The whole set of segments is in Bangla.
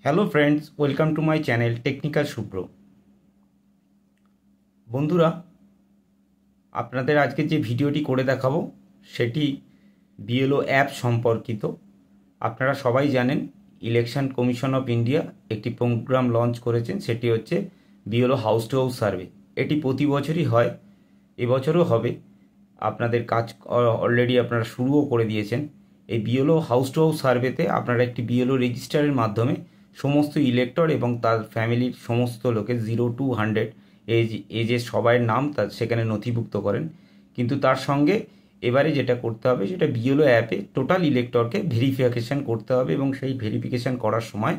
Hello friends, welcome to my channel technical Shubhra. বন্ধুরা, আপনাদের আজকে যে ভিডিওটি করে দেখাবো সেটি বিএলও অ্যাপ সম্পর্কিত। আপনারা সবাই জানেন ইলেকশন কমিশন অফ ইন্ডিয়া একটি প্রোগ্রাম লঞ্চ করেছেন, সেটি হচ্ছে BLO house to house survey. এটি প্রতি বছরই হয়, এবছরও হবে। আপনাদের কাজ অলরেডি আপনারা শুরুও করে দিয়েছেন। এই বিএলও হাউস টু হাউস সার্ভেতে আপনারা একটি বিএলও রেজিস্টারের মাধ্যমে সমস্ত ইলেক্টর এবং তার ফ্যামিলির সমস্ত লোকের 0 to 100 এজের সবাই নাম তার সেখানে নথিভুক্ত করেন। কিন্তু তার সঙ্গে এবারে যেটা করতে হবে সেটা বিএলও অ্যাপে টোটাল ইলেক্টরকে ভেরিফিকেশান করতে হবে, এবং সেই ভেরিফিকেশান করার সময়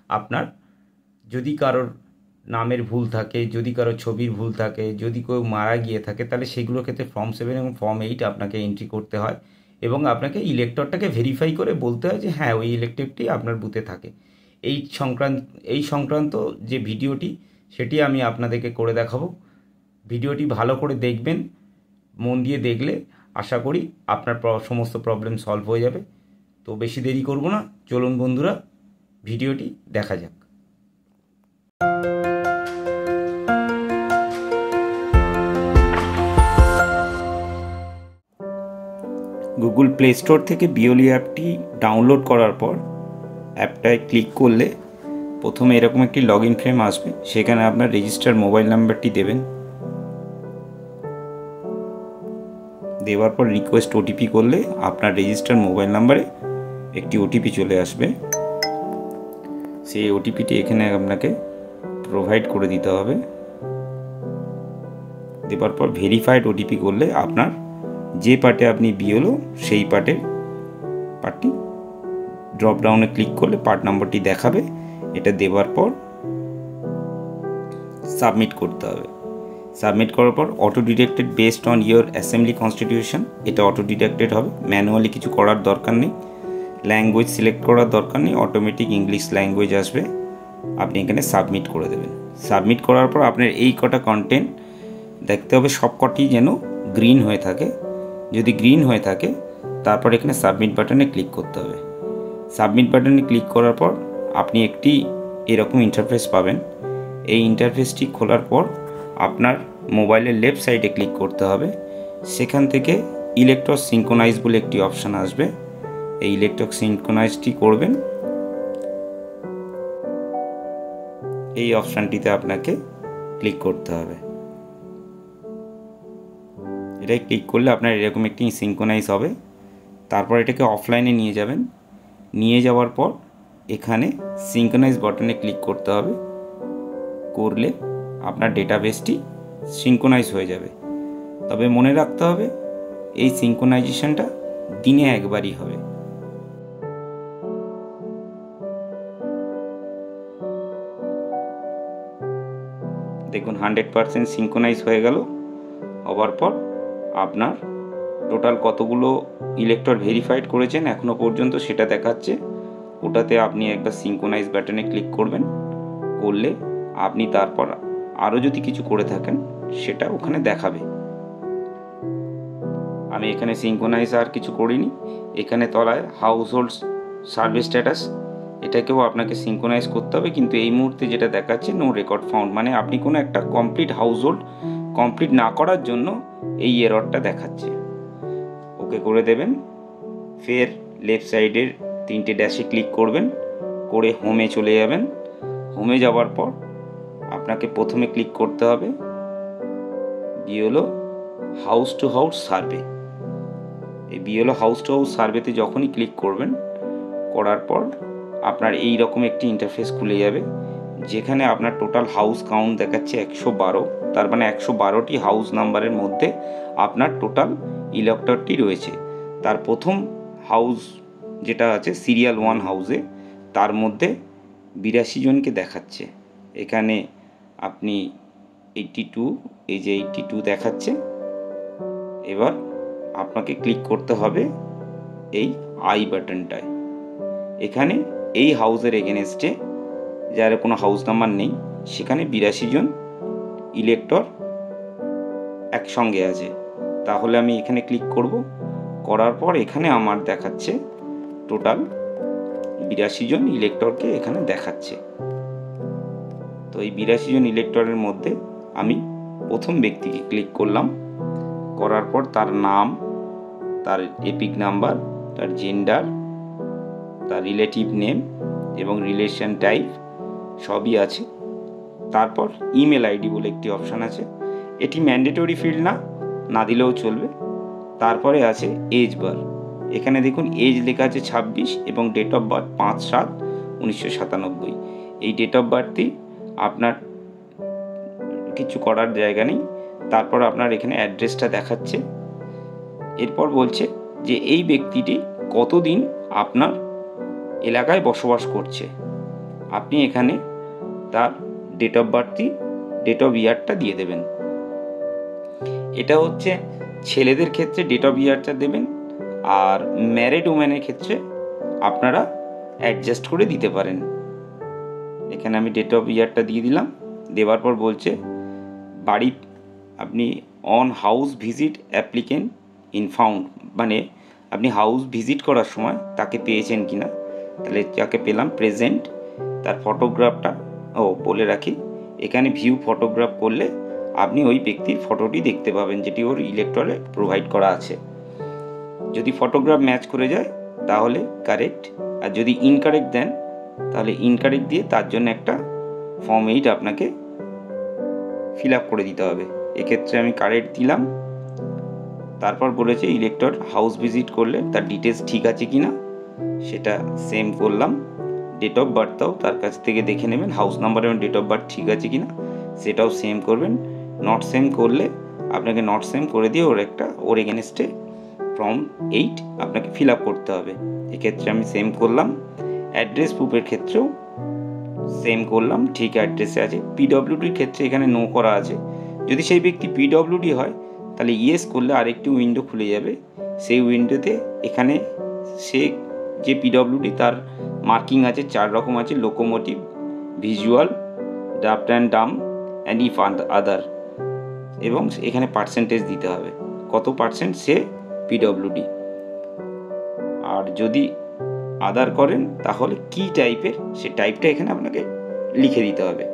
আপনার যদি কারোর নামের ভুল থাকে, যদি কারো ছবির ভুল থাকে, যদি কেউ মারা গিয়ে থাকে, তাহলে সেগুলোর ক্ষেত্রে ফর্ম 7 এবং ফর্ম 8 আপনাকে এন্ট্রি করতে হয়, এবং আপনাকে ইলেক্টরটাকে ভেরিফাই করে বলতে হয় যে হ্যাঁ, ওই ইলেক্টরটি আপনার বুথে থাকে। এই সংক্রান্ত যে ভিডিওটি সেটি আমি আপনাদেরকে করে দেখাবো। ভিডিওটি ভালো করে দেখবেন, মন দিয়ে দেখলে আশা করি আপনার সমস্ত প্রবলেম সলভ হয়ে যাবে। তো বেশি দেরি করব না, চলুন বন্ধুরা ভিডিওটি দেখা যাক। গুগল প্লে স্টোর থেকে বিওলি অ্যাপটি ডাউনলোড করার পর অ্যাপটায় ক্লিক করলে প্রথমে এরকম একটি লগ ইন ফ্রেম আসবে। সেখানে আপনার রেজিস্টার মোবাইল নাম্বারটি দেবেন, দেওয়ার পর রিকোয়েস্ট ওটিপি করলে আপনার রেজিস্টার মোবাইল নাম্বারে একটি ওটিপি চলে আসবে। সেই ওটিপিটি এখানে আপনাকে প্রোভাইড করে দিতে হবে। দেওয়ার পর ভেরিফাইড ওটিপি করলে আপনার যে পার্টে আপনি বিএলও সেই পার্টটি ড্রপ ডাউনে ক্লিক করলে পার্ট নাম্বারটি দেখাবে। এটা দেওয়ার পর সাবমিট করতে হবে। সাবমিট করার পর auto detected based on your assembly constitution, এটা অটো ডিটেক্টেড হবে, ম্যানুয়ালি কিছু করার দরকার নেই, ল্যাঙ্গুয়েজ সিলেক্ট করার দরকার নেই, অটোমেটিক ইংলিশ ল্যাঙ্গুয়েজ আসবে। আপনি এখানে সাবমিট করে দেবেন। সাবমিট করার পর আপনার এই কটা কন্টেন্ট দেখতে হবে, সব কটি যেন গ্রিন হয়ে থাকে। যদি গ্রিন হয়ে থাকে তারপর এখানে সাবমিট বাটনে ক্লিক করতে হবে। সাবমিট বাটনে ক্লিক করার পর আপনি একটি এরকম ইন্টারফেস পাবেন। এই ইন্টারফেসটি খোলার পর আপনার মোবাইলের লেফট সাইডে ক্লিক করতে হবে। সেখান থেকে ইলেকট্রক সিঙ্ক্রোনাইজ বলে একটি অপশান আসবে। এই ইলেকট্রক সিঙ্ক্রোনাইজটি করবেন। এই অপশানটিতে আপনাকে ক্লিক করতে হবে। এটাই ক্লিক করলে আপনার এরকম একটি সিঙ্ক্রোনাইজ হবে। তারপর এটাকে অফলাইনে নিয়ে যাবেন। নিয়ে যাওয়ার পর এখানে সিঙ্ক্রোনাইজ বাটনে ক্লিক করতে হবে। করলে আপনার ডেটাবেসটি সিঙ্ক্রোনাইজ হয়ে যাবে। তবে মনে রাখতে হবে এই সিঙ্ক্রোনাইজেশনটা দিনে একবারই হবে। দেখুন 100% সিঙ্ক্রোনাইজ হয়ে গেল। হওয়ার পর আপনার টোটাল কতগুলো ইলেক্টর ভেরিফাইড করেছেন এখনো পর্যন্ত সেটা দেখাচ্ছে। ওটাতে আপনি একটা সিঙ্ক্রোনাইজ বাটনে ক্লিক করবেন। করলে আপনি তারপর আরও যদি কিছু করে থাকেন সেটা ওখানে দেখাবে। আমি এখানে সিঙ্ক্রোনাইজ আর কিছু করিনি। এখানে তলায় হাউস হোল্ড সার্ভে স্ট্যাটাস, এটাকেও আপনাকে সিঙ্ক্রোনাইজ করতে হবে, কিন্তু এই মুহূর্তে যেটা দেখাচ্ছে নো রেকর্ড ফাউন্ড, মানে আপনি কোনো একটা কমপ্লিট হাউস হোল্ড কমপ্লিট না করার জন্য এই এররটা দেখাচ্ছে। ওকে করে দেবেন। ফের লেফট সাইডের 3টে ড্যাশে ক্লিক করবেন, করে হোমে চলে যাবেন। হোমে যাওয়ার পর আপনাকে প্রথমে ক্লিক করতে হবে BLO house to house survey. এই বিএলও হাউস টু হাউস সার্ভেতে যখনই ক্লিক করবেন, করার পর আপনার এই রকম একটি ইন্টারফেস খুলে যাবে, যেখানে আপনার টোটাল হাউস কাউন্ট দেখাচ্ছে 112। তার মানে 112টি হাউস নাম্বারের মধ্যে আপনার টোটাল ইলেক্টরটি রয়েছে। তার প্রথম হাউস যেটা আছে সিরিয়াল 1 হাউসে, তার মধ্যে 82 জনকে দেখাচ্ছে। এখানে আপনি 82, এই যে 82 দেখাচ্ছে। এবার আপনাকে ক্লিক করতে হবে এই আই বাটনটায়। এখানে এই হাউসের এগেনস্টে যার কোনো হাউস নাম্বার নেই, সেখানে 82 জন ইলেক্টর একসঙ্গে আছে। তাহলে আমি এখানে ক্লিক করব। করার পর এখানে আমার দেখাচ্ছে টোটাল 82 জন ইলেক্টরকে এখানে দেখাচ্ছে। তো এই 82 জন ইলেক্টরের মধ্যে আমি প্রথম ব্যক্তিকে ক্লিক করলাম, করার পর তার নাম, তার এপিক নাম্বার, তার জেন্ডার, তার রিলেটিভ নেম এবং রিলেশন টাইপ সবই আছে। তারপর ইমেল আইডি বলে একটি অপশান আছে, এটি ম্যান্ডেটরি ফিল্ড না দিলেও চলবে। তারপরে আছে এজ বার, এখানে দেখুন এজ লেখা আছে 26 এবং ডেট অফ বার্থ 5/7/1997। এই ডেট অফ বার্থই আপনার, কিছু করার জায়গা নেই। তারপর আপনার এখানে অ্যাড্রেসটা দেখাচ্ছে। এরপর বলছে যে এই ব্যক্তিটি কতদিন আপনার এলাকায় বসবাস করছে। আপনি এখানে তার ডেট অফ বার্থই, ডেট অফ ইয়ারটা দিয়ে দেবেন। এটা হচ্ছে ছেলেদের ক্ষেত্রে ডেট অফ ইয়ারটা দেবেন, আর ম্যারিড ওম্যানের ক্ষেত্রে আপনারা অ্যাডজাস্ট করে দিতে পারেন। এখানে আমি ডেট অফ ইয়ারটা দিয়ে দিলাম। দেওয়ার পর বলছে বাড়ি, আপনি on house visit applicant in found, মানে আপনি হাউস ভিজিট করার সময় তাকে পেয়েছেন কি না। তাহলে যাকে পেলাম প্রেজেন্ট, তার ফটোগ্রাফটা বলে রাখি, এখানে ভিউ ফটোগ্রাফ করলে আপনি ওই ব্যক্তির ফটোটি দেখতে পাবেন যেটি ওর ইলেক্টরে প্রোভাইড করা আছে। যদি ফটোগ্রাফ ম্যাচ করে যায় তাহলে কারেক্ট, আর যদি ইনকারেক্ট দেন তাহলে ইনকারেক্ট দিয়ে তার জন্য একটা ফর্ম 8 আপনাকে ফিল আপ করে দিতে হবে। এক্ষেত্রে আমি কারেক্ট দিলাম। তারপর বলেছে ইলেক্টর হাউস ভিজিট করলে তার ডিটেলস ঠিক আছে কি না সেটা সেম করলাম। ডেট অফ বার্থটাও তার কাছ থেকে দেখে নেবেন, হাউস নাম্বার এবং ডেট অফ বার্থ ঠিক আছে কি না সেটাও সেম করবেন। নট সেম করলে আপনাকে নট সেম করে দিয়ে ওর এগেনস্টে ফর্ম 8 আপনাকে ফিল আপ করতে হবে। এক্ষেত্রে আমি সেম করলাম। অ্যাড্রেস প্রুফের ক্ষেত্রেও সেম করলাম, ঠিক অ্যাড্রেসে আছে। পিডব্লিউডির ক্ষেত্রে এখানে নো করা আছে। যদি সেই ব্যক্তি পিডব্লিউডি হয় তাহলে ইয়েস করলে আরেকটি উইন্ডো খুলে যাবে। সেই উইন্ডোতে এখানে সে যে পিডব্লিউডি তার মার্কিং আছে 4 রকম আছে, locomotive, visual, draft and Dam and if আদার, এবং এখানে পার্সেন্টেজ দিতে হবে কত পার্সেন্ট সে পিডব্লিউডি। আর যদি আদার করেন তাহলে কি টাইপের সে টাইপটা এখানে আপনাকে লিখে দিতে হবে।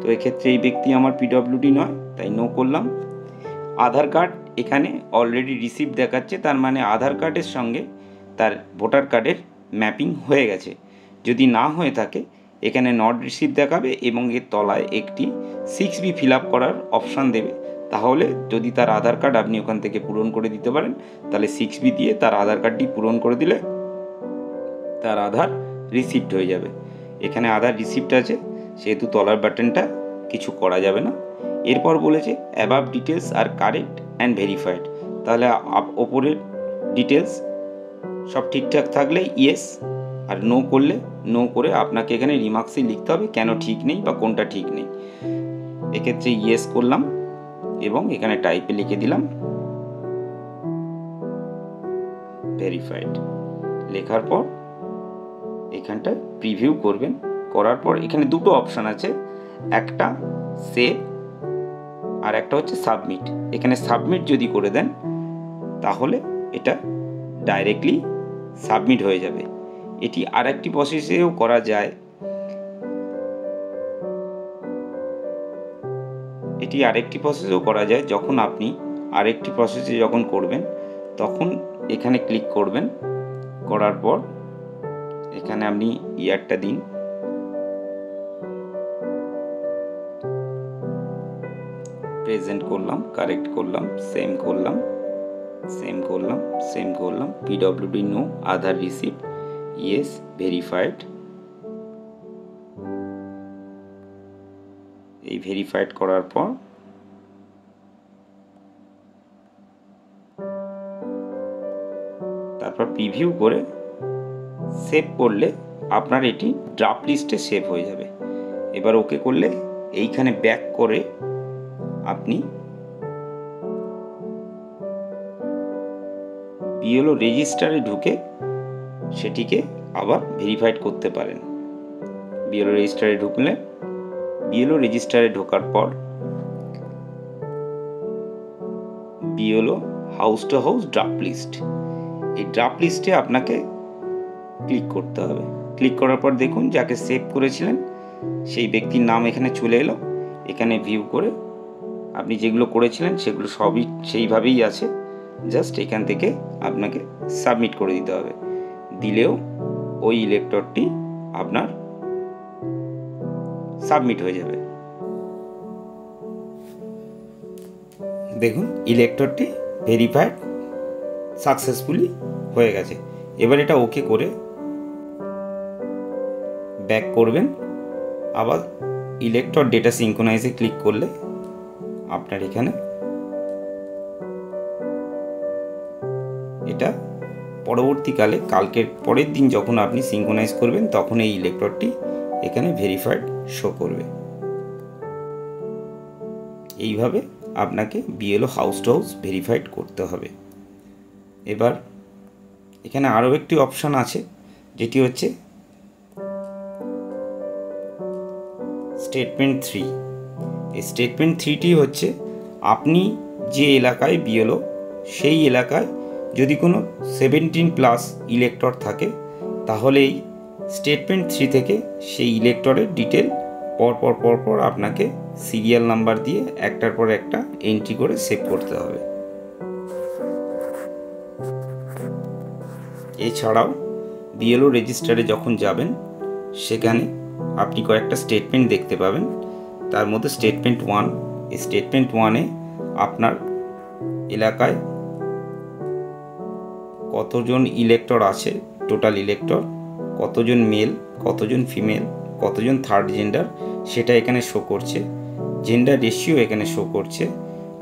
তো এক্ষেত্রে এই ব্যক্তি আমার পিডব্লিউডি নয় তাই নো করলাম। আধার কার্ড এখানে অলরেডি রিসিভ দেখাচ্ছে, তার মানে আধার কার্ডের সঙ্গে তার ভোটার কার্ডের ম্যাপিং হয়ে গেছে। যদি না হয়ে থাকে এখানে নট রিসিভ দেখাবে এবং এর তলায় একটি 6B ফিল আপ করার অপশান দেবে। তাহলে যদি তার আধার কার্ড আপনি ওখান থেকে পূরণ করে দিতে পারেন তাহলে 6B দিয়ে তার আধার কার্ডটি পূরণ করে দিলে তার আধার রিসিপ্ট হয়ে যাবে। এখানে আধার রিসিপ্ট আছে সেহেতু তলার বাটনটা কিছু করা যাবে না। এরপর বলেছে above details are correct and verified, তাহলে ওপরের ডিটেলস সব ঠিকঠাক থাকলে ইয়েস, আর নো করলে নো করে আপনাকে এখানে রিমার্কসে লিখতে হবে কেন ঠিক নেই বা কোনটা ঠিক নেই। এক্ষেত্রে ইয়েস করলাম এবং এখানে টাইপে লিখে দিলাম ভেরিফাইড। লেখার পর এখানটা প্রিভিউ করবেন। করার পর এখানে দুটো অপশান আছে, একটা সেভ আর একটা হচ্ছে সাবমিট। এখানে সাবমিট যদি করে দেন তাহলে এটা ডাইরেক্টলি সাবমিট হয়ে যাবে। এটি আরেকটি প্রসেসেও করা যায়। যখন আপনি আরেকটি প্রসেসে যখন করবেন তখন এখানে ক্লিক করবেন। করার পর এখানে আপনি ইয়ারটা দিন, প্রেজেন্ট করলাম, কারেক্ট করলাম, সেম করলাম, পিডব্লিউডি নো, আধার রিসিপ্ট ইয়েস, ভেরিফাইড। এই ভেরিফাইড করার পর তারপর প্রিভিউ করে সেভ করলে আপনার এটি ড্রাফট লিস্টে সেভ হয়ে যাবে। এবার ওকে করলে এইখানে ব্যাক করে আপনি বিএলও রেজিস্টারে ঢুকে সেটিকে আবার ভেরিফাইড করতে পারেন। বিএলও রেজিস্টারে ঢোকার পর BLO house to house draft list, এই ড্রাফট লিস্টে আপনাকে ক্লিক করতে হবে। ক্লিক করার পর দেখুন যাকে সেভ করেছিলেন সেই ব্যক্তির নাম এখানে চলে এলো। এখানে ভিউ করে আপনি যেগুলো করেছিলেন সেগুলো সবই সেইভাবেই আছে, জাস্ট এখান থেকে আপনাকে সাবমিট করে দিতে হবে। দিলেও ওই ইলেক্টরটি আপনার সাবমিট হয়ে যাবে। দেখুন ইলেক্টরটি ভেরিফাইড সাকসেসফুলি হয়ে গেছে। এবার এটা ওকে করে ব্যাক করবেন। আবার ইলেক্টর ডেটা সিঙ্ক্রোনাইজে ক্লিক করলে আপনার এখানে এটা পরবর্তীকালে কালকের পরের দিন যখন আপনি সিঙ্ক্রোনাইজ করবেন তখন এই ইলেক্টরটি এখানে ভেরিফাইড শো করবে। এইভাবে আপনাকে BLO house to house verified করতে হবে। এবার এখানে আরও একটি অপশান আছে, যেটি হচ্ছে স্টেটমেন্ট 3। এই স্টেটমেন্ট 3টি হচ্ছে আপনি যে এলাকায় বিএলও সেই এলাকায় যদি কোনো 17+ ইলেক্টর থাকে তাহলে এই স্টেটমেন্ট 3 থেকে সেই ইলেক্টরের ডিটেল পরপর আপনাকে সিরিয়াল নাম্বার দিয়ে একটার পর একটা এন্ট্রি করে সেভ করতে হবে। এছাড়াও বিএলও রেজিস্টারে যখন যাবেন সেখানে আপনি কয়েকটা স্টেটমেন্ট দেখতে পাবেন। তার মধ্যে স্টেটমেন্ট 1, এই স্টেটমেন্ট 1-এ আপনার এলাকায় কতজন ইলেক্টর আছে, টোটাল ইলেক্টর, কতজন মেল, কতজন ফিমেল, কতজন থার্ড জেন্ডার সেটা এখানে শো করছে। জেন্ডার রেশিও এখানে শো করছে।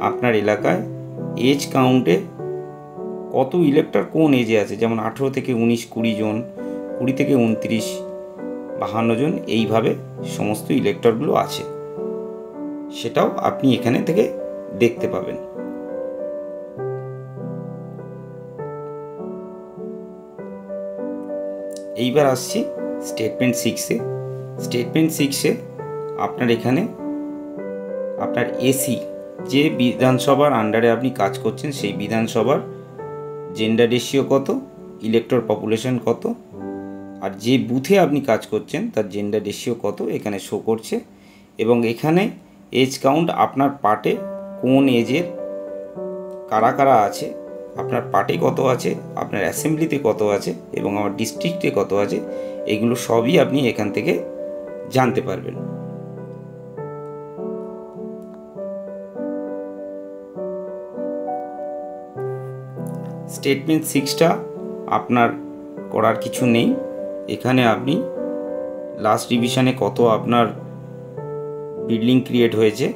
আপনার এলাকায় এজ কাউন্টে কত ইলেক্টর কোন এজে আছে, যেমন 18 থেকে 19, 20 জন, 20 থেকে 29, 52 জন, এইভাবে সমস্ত ইলেক্টরগুলো আছে, সেটাও আপনি এখানে থেকে দেখতে পাবেন। এইবার আসছি স্টেটমেন্ট 6-এ। স্টেটমেন্ট 6-এ আপনার এখানে আপনার এসি, যে বিধানসভার আন্ডারে আপনি কাজ করছেন সেই বিধানসভার জেন্ডার রেশিও কত, ইলেক্টর পপুলেশন কত, আর যে বুথে আপনি কাজ করছেন তার জেন্ডার রেশিও কত এখানে শো করছে। এবং এখানে এজ কাউন্ট আপনার পার্টে কোন এজের কারা কারা আছে, আপনার পার্টে কত আছে, আপনার অ্যাসেম্বলিতে কত আছে এবং আমার ডিস্ট্রিক্টে কত আছে, এগুলো সবই আপনি এখান থেকে জানতে পারবেন। স্টেটমেন্ট 6টা আপনার করার কিছু নেই। এখানে আপনি লাস্ট রিভিশনে কত আপনার বিল্ডিং ক্রিয়েট হয়েছে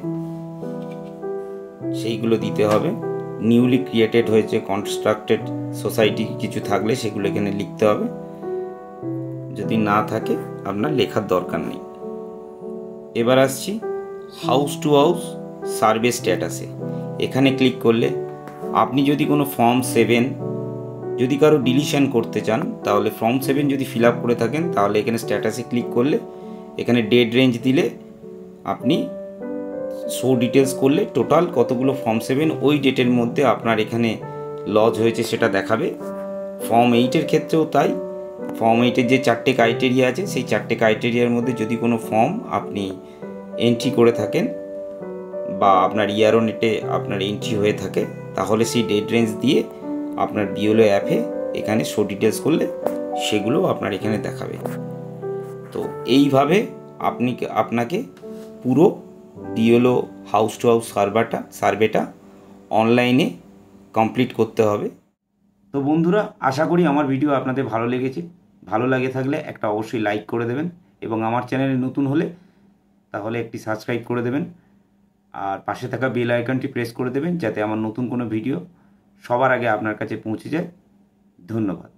সেইগুলো দিতে হবে। নিউলি ক্রিয়েটেড হয়েছে, কনস্ট্রাক্টেড সোসাইটি কিছু থাকলে সেগুলো এখানে লিখতে হবে। যদি না থাকে আপনার লেখার দরকার নেই। এবার আসছি হাউস টু হাউস সার্ভে স্ট্যাটাসে। এখানে ক্লিক করলে আপনি যদি কোনো ফর্ম 7 যদি কারো ডিলিশন করতে চান তাহলে ফর্ম 7 যদি ফিল আপ করে থাকেন তাহলে এখানে স্ট্যাটাসে ক্লিক করলে এখানে ডেট রেঞ্জ দিলে আপনি শো ডিটেলস করলে টোটাল কতগুলো ফর্ম 7 ওই ডেটের মধ্যে আপনার এখানে লজ হয়েছে সেটা দেখাবে। ফর্ম 8-এর ক্ষেত্রেও তাই। ফর্ম 8-এর যে 4টে ক্রাইটেরিয়া আছে সেই 4টে ক্রাইটেরিয়ার মধ্যে যদি কোনো ফর্ম আপনি এন্ট্রি করে থাকেন বা আপনার ইয়ারও নেটে আপনার এন্ট্রি হয়ে থাকে তাহলে সেই ডেট রেঞ্জ দিয়ে আপনার বিএলও অ্যাপে এখানে শো ডিটেলস করলে সেগুলো আপনার এখানে দেখাবে। তো এইভাবে আপনাকে পুরো বিএলও হাউস টু হাউস সার্ভেটা অনলাইনে কমপ্লিট করতে হবে। তো বন্ধুরা, আশা করি আমার ভিডিও আপনাদের ভালো লেগেছে। ভালো লাগে থাকলে একটা অবশ্যই লাইক করে দেবেন এবং আমার চ্যানেলে নতুন হলে তাহলে একটি সাবস্ক্রাইব করে দেবেন আর পাশে থাকা বেল আইকনটি প্রেস করে দেবেন যাতে আমার নতুন কোনো ভিডিও সবার আগে আপনার কাছে পৌঁছে যায়। ধন্যবাদ।